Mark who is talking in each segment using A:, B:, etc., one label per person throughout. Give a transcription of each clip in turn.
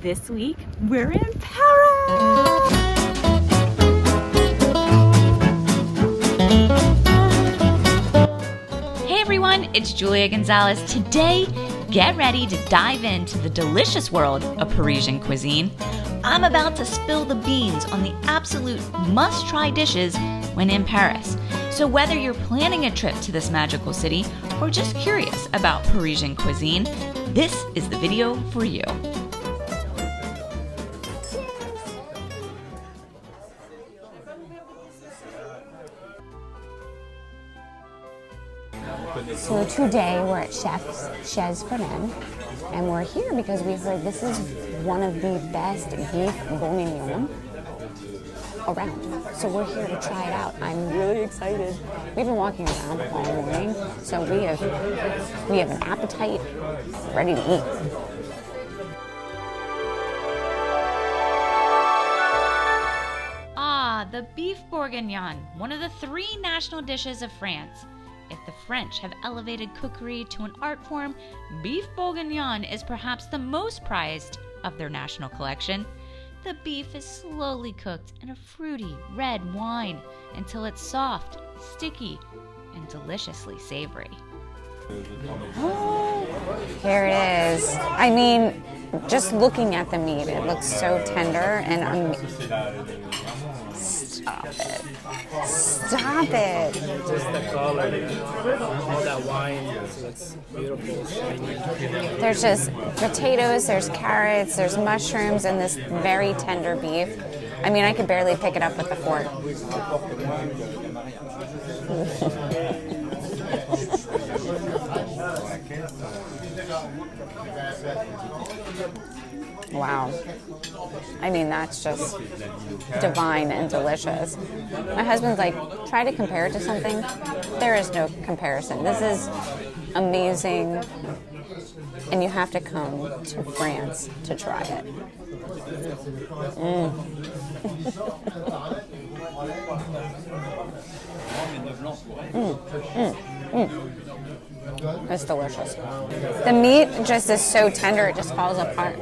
A: This week, we're in Paris! Hey everyone, it's Julia Gonzales. Today, get ready to dive into the delicious world of Parisian cuisine. I'm about to spill the beans on the absolute must-try dishes when in Paris. So whether you're planning a trip to this magical city or just curious about Parisian cuisine, this is the video for you.
B: So today we're at Chez Fernand, and we're here because we heard this is one of the best beef bourguignon around. So we're here to try it out. I'm really excited. We've been walking around all morning, so we have an appetite ready to eat.
A: Ah, the beef bourguignon, one of the three national dishes of France. If the French have elevated cookery to an art form, beef bourguignon is perhaps the most prized of their national collection. The beef is slowly cooked in a fruity red wine until it's soft, sticky, and deliciously savory.
B: Oh, here it is. I mean, just looking at the meat, it looks so tender and Stop it. Stop it.
C: Just the color, all that wine, it's beautiful, shiny.
B: There's just potatoes, there's carrots, there's mushrooms, and this very tender beef. I mean, I could barely pick it up with a fork. Wow. I mean, that's just divine and delicious. My husband's like, try to compare it to something. There is no comparison. This is amazing, and you have to come to France to try it. It's delicious. The meat just is so tender, it just falls apart.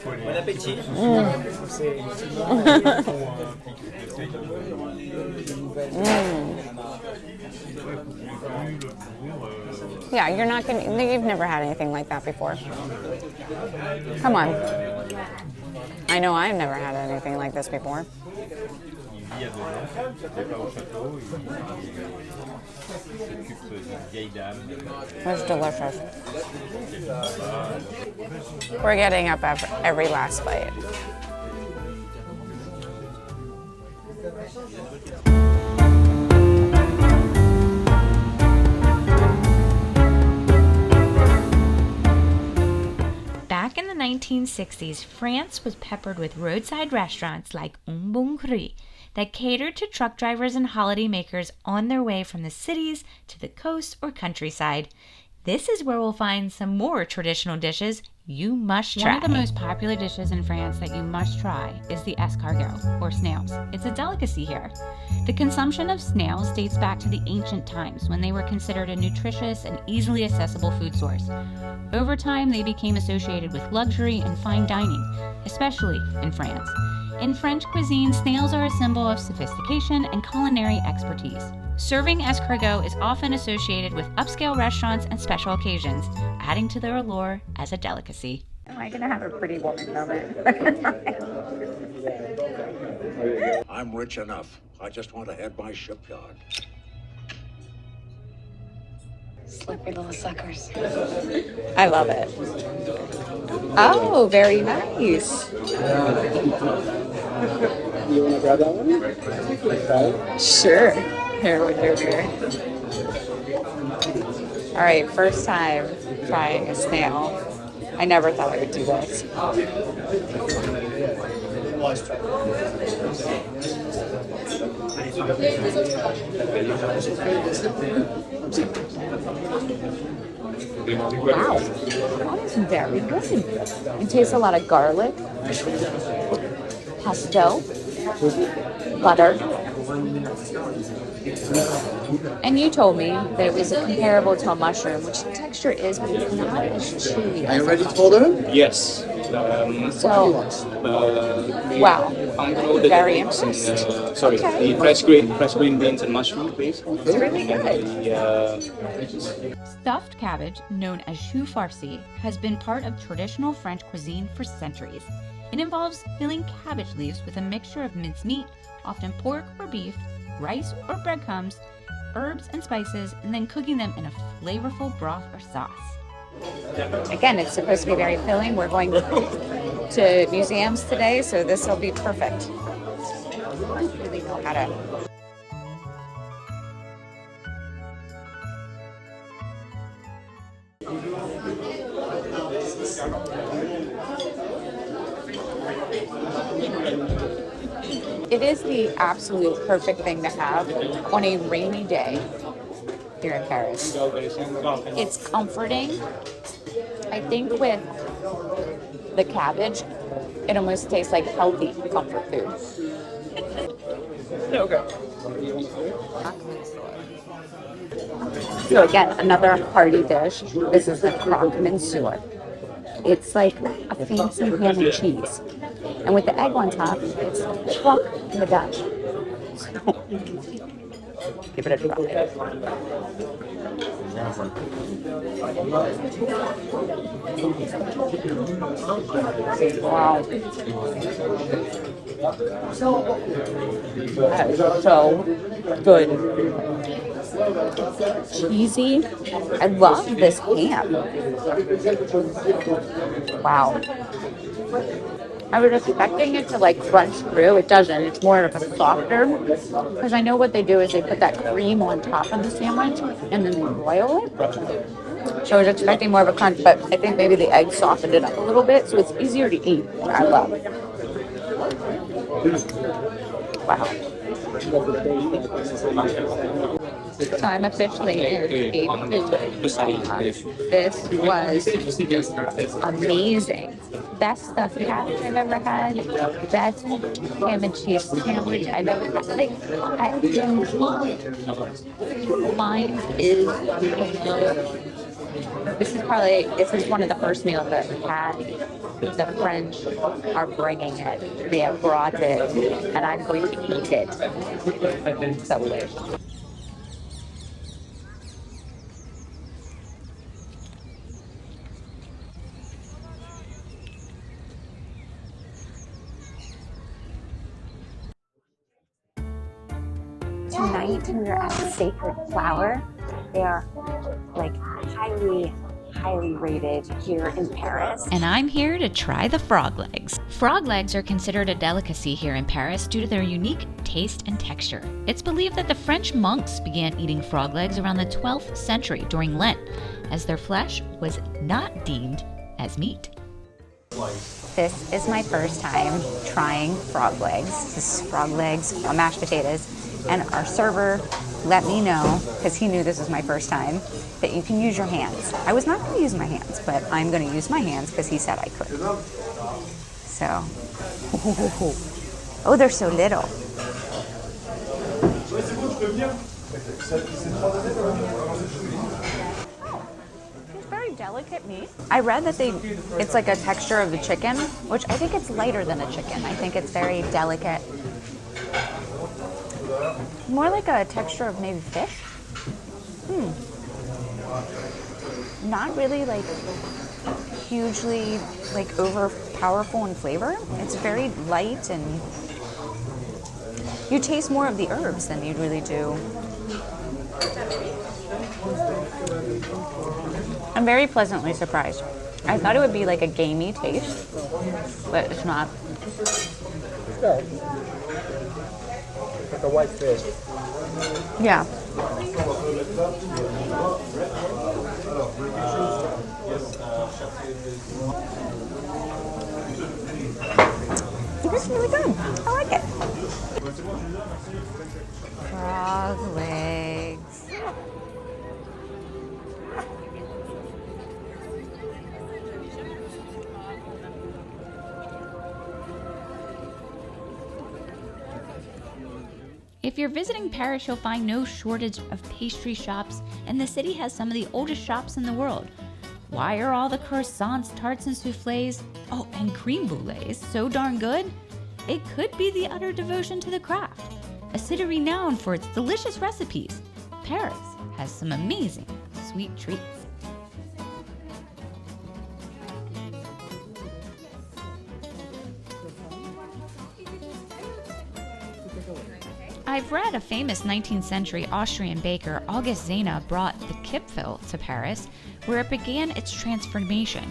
C: Bon appétit.
B: Yeah, you've never had anything like that before. Come on. I know I've never had anything like this before. It's delicious. We're getting up every last bite.
A: Back in the 1960s, France was peppered with roadside restaurants like Aux Bon Crus that catered to truck drivers and holiday makers on their way from the cities to the coast or countryside. This is where we'll find some more traditional dishes you must try. One of the most popular dishes in France that you must try is the escargot, or snails. It's a delicacy here. The consumption of snails dates back to the ancient times when they were considered a nutritious and easily accessible food source. Over time, they became associated with luxury and fine dining, especially in France. In French cuisine, snails are a symbol of sophistication and culinary expertise. Serving escargot is often associated with upscale restaurants and special occasions, adding to their allure as a delicacy.
D: Am I going to have a pretty woman moment?
E: I'm rich enough. I just want to head my shipyard.
D: Slippery little suckers.
B: I love it.
D: Oh, very nice.
C: You want to grab that one?
D: Sure. Here. All right, first time trying a snail. I never thought I would do this. Wow, that is very good. It tastes a lot of garlic, pesto, butter, And you told me that it was comparable to a mushroom, which the texture is, but it's not as chewy.
F: Are you ready to order?
C: Yes.
D: So, wow. Very impressed.
C: The fresh green beans and mushroom, please.
D: It's really good.
A: Stuffed cabbage, known as choux farci, has been part of traditional French cuisine for centuries. It involves filling cabbage leaves with a mixture of minced meat, often pork or beef, rice or breadcrumbs, herbs and spices, and then cooking them in a flavorful broth or sauce.
D: Again, it's supposed to be very filling. We're going to museums today, so this will be perfect. I really know how to. It is the absolute perfect thing to have on a rainy day here in Paris. It's comforting. I think with the cabbage, it almost tastes like healthy comfort food. So again, another hearty dish. This is the Croissants. It's like a fancy ham and cheese. And with the egg on top, it's croque madame. So, give it a try. Wow. That is so good. Cheesy. I love this ham. Wow. I was expecting it to like crunch through. It doesn't. It's more of a softer. Because I know what they do is they put that cream on top of the sandwich and then they broil it. So I was expecting more of a crunch, but I think maybe the egg softened it up a little bit, so it's easier to eat. I love it. Wow. So I'm officially in This was amazing. Best stuffed cabbage I've ever had. Best ham and cheese sandwich I've ever had. Like, mine is this is one of the first meals that I've had. The French are bringing it. They have brought it, and I'm going to eat it. So delicious.
B: Tonight we are at the Sacred Flower. They are like highly rated here in Paris.
A: And I'm here to try the frog legs. Frog legs are considered a delicacy here in Paris due to their unique taste and texture. It's believed that the French monks began eating frog legs around the 12th century during Lent, as their flesh was not deemed as meat.
B: This is my first time trying frog legs. This is frog legs on mashed potatoes. And our server let me know, because he knew this was my first time, that you can use your hands. I was not going to use my hands, but I'm going to use my hands because he said I could. So, oh, they're so little. It's very delicate meat. I read that it's like a texture of the chicken, which I think it's lighter than a chicken. I think it's very delicate. More like a texture of maybe fish. Not really like hugely like over powerful in flavor. It's very light, and you taste more of the herbs than you really do. I'm very pleasantly surprised. I thought it would be like a gamey taste, but it's not.
C: Like a white fish.
B: Yeah. It's really good. I like it. Frog legs.
A: If you're visiting Paris, you'll find no shortage of pastry shops, and the city has some of the oldest shops in the world. Why are all the croissants, tarts, and soufflés, oh, and creme brulees so darn good? It could be the utter devotion to the craft. A city renowned for its delicious recipes, Paris has some amazing sweet treats. I've read a famous 19th century Austrian baker, August Zena, brought the Kipfel to Paris, where it began its transformation.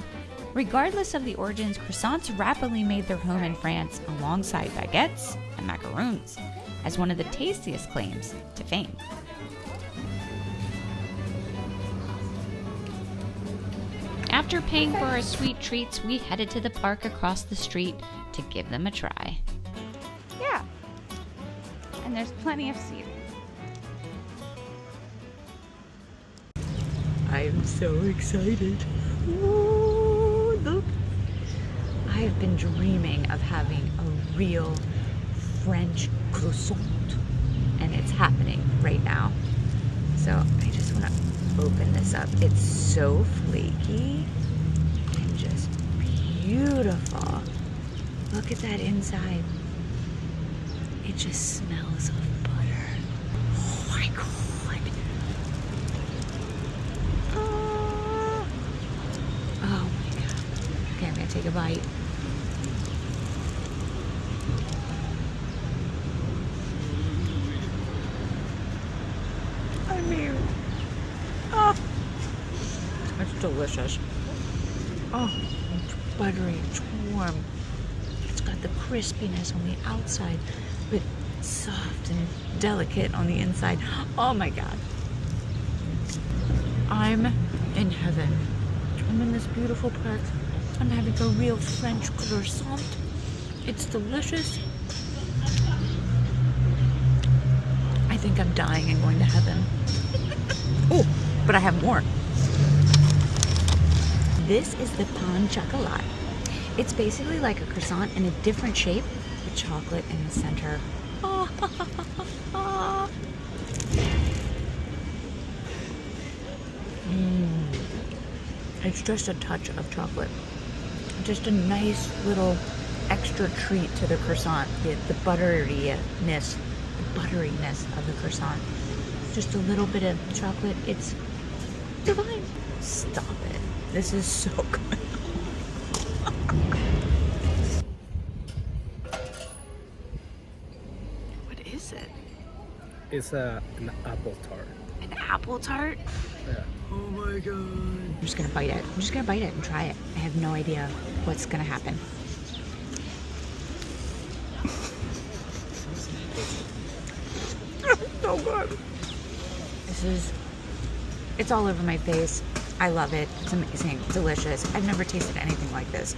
A: Regardless of the origins, croissants rapidly made their home in France alongside baguettes and macaroons, as one of the tastiest claims to fame. After paying for our sweet treats, we headed to the park across the street to give them a try. Yeah, and there's plenty of seating. I'm so excited. Ooh, look. I have been dreaming of having a real French croissant, and it's happening right now. So I just want to open this up. It's so flaky and just beautiful. Look at that inside. It just smells of butter. Oh my God. Oh my God. Okay, I'm gonna take a bite. I mean, it's delicious. Oh, it's buttery, it's warm. It's got the crispiness on the outside, but soft and delicate on the inside. Oh my God. I'm in heaven. I'm in this beautiful park. I'm having a real French croissant. It's delicious. I think I'm dying and going to heaven. Oh, but I have more. This is the pain chocolat. It's basically like a croissant in a different shape with chocolate in the center. It's just a touch of chocolate. Just a nice little extra treat to the croissant. The butteriness of the croissant. Just a little bit of chocolate. It's divine. Stop it. This is so good. What is it?
C: It's an apple tart.
A: An apple tart?
C: Yeah.
A: Oh my God. I'm just gonna bite it. I'm just gonna bite it and try it. I have no idea what's gonna happen. So good. It's all over my face. I love it. It's amazing. Delicious. I've never tasted anything like this.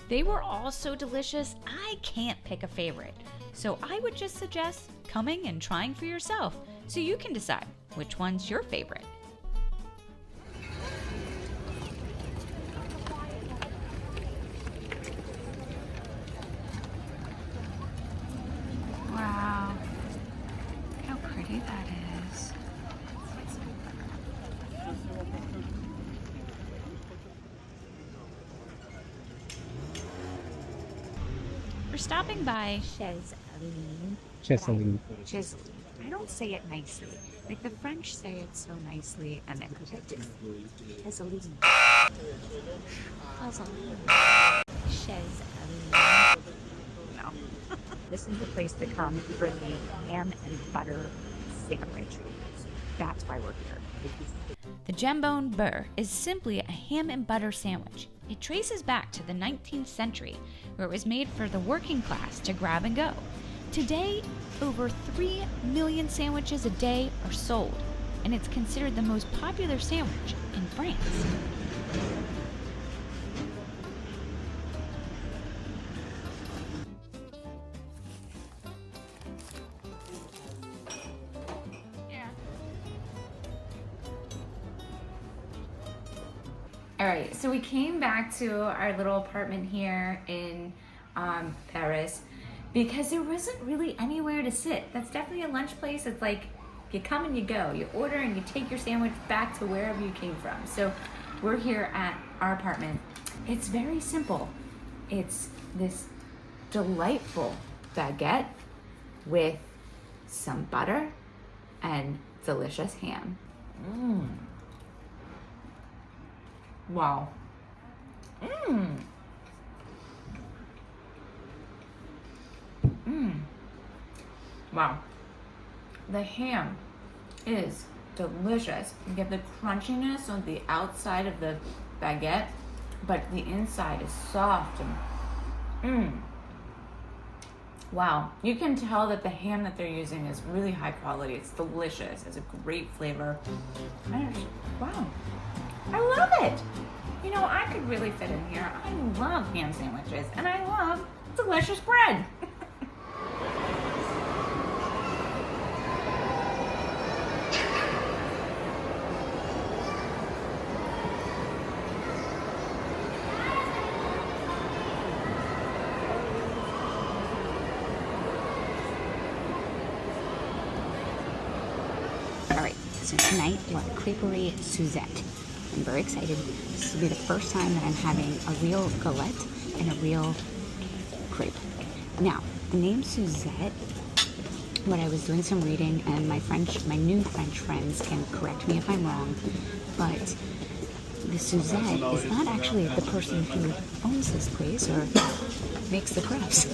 A: They were all so delicious, I can't pick a favorite. So I would just suggest coming and trying for yourself so you can decide which one's your favorite. Wow, look how pretty that is. We're stopping by Chez. Chez. I don't say it nicely. Like the French say it so nicely, and then Chez. No. This is the place to come for the ham and butter sandwich. That's why we're here. The jambon beurre is simply a ham and butter sandwich. It traces back to the 19th century, where it was made for the working class to grab and go. Today, over 3 million sandwiches a day are sold, and it's considered the most popular sandwich in France. All right, so we came back to our little apartment here in Paris because there wasn't really anywhere to sit. That's definitely a lunch place. It's like you come and you go. You order and you take your sandwich back to wherever you came from. So we're here at our apartment. It's very simple. It's this delightful baguette with some butter and delicious ham. Wow. Wow. The ham is delicious. You get the crunchiness on the outside of the baguette, but the inside is soft and wow. You can tell that the ham that they're using is really high quality. It's delicious. It's a great flavor. Wow. I love it. You know, I could really fit in here. I love ham sandwiches and I love delicious bread.
B: Alright, so tonight we're at Creperie Suzette. I'm very excited. This will be the first time that I'm having a real galette and a real crepe. Now, the name Suzette, when I was doing some reading, and my new French friends can correct me if I'm wrong, but the Suzette is not actually the person who owns this place or makes the crepes.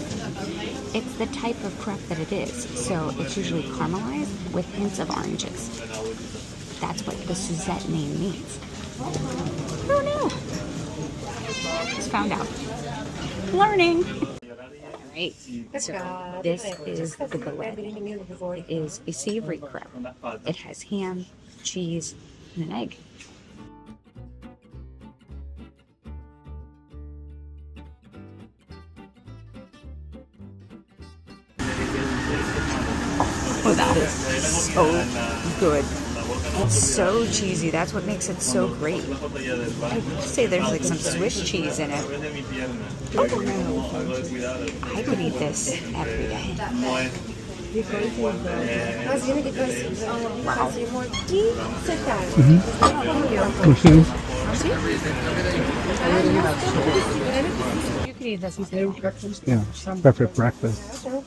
B: It's the type of crepe that it is. So it's usually caramelized with hints of oranges. That's what the Suzette name means. I don't know. Just found out. Learning. Alright, so this is the galette. It is a savory crepe. It has ham, cheese, and an egg. Oh, that is so good. It's so cheesy. That's what makes it so great. I would say there's like some Swiss cheese in it. Oh, I could eat this every day. Wow. You could eat this.
F: Yeah, perfect breakfast.
B: Well,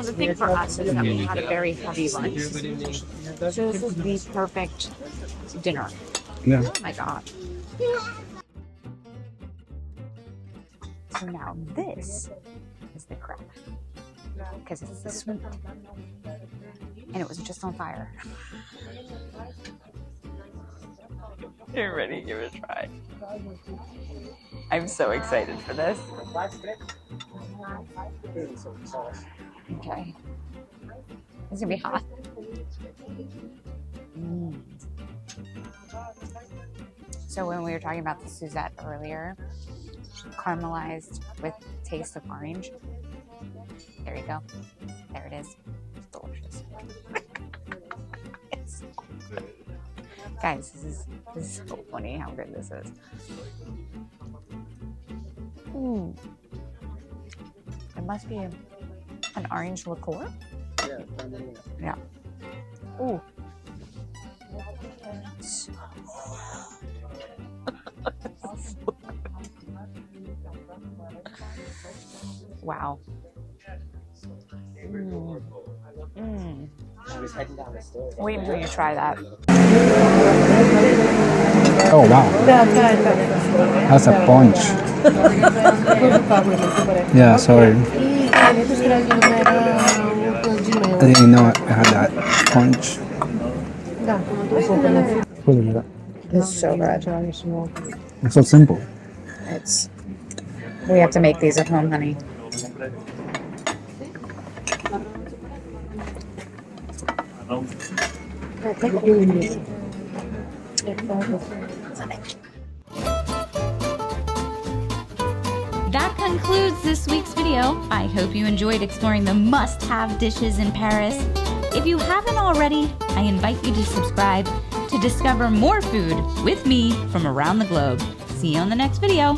B: the thing for us is that we had a very heavy lunch. So this is the perfect dinner.
F: Yeah.
B: Oh my god. So now this is the crepe. Because it's the sweet. And it was just on fire.
A: You're ready to give it a try. I'm so excited for this.
B: Okay. It's gonna be hot. So when we were talking about the Suzette earlier, caramelized with taste of orange. There you go. There it is. It's delicious. It's so good. Guys, this is so funny how good this is. It must be an orange liqueur. Yeah. Ooh. Wow. Wait until you try that.
F: Oh wow. That's a punch. Yeah, sorry. I didn't know I had that punch.
B: It's so good.
F: It's so simple.
B: We have to make these at home, honey.
A: That concludes this week's video. I hope you enjoyed exploring the must-have dishes in Paris. If you haven't already, I invite you to subscribe to discover more food with me from around the globe. See you on the next video.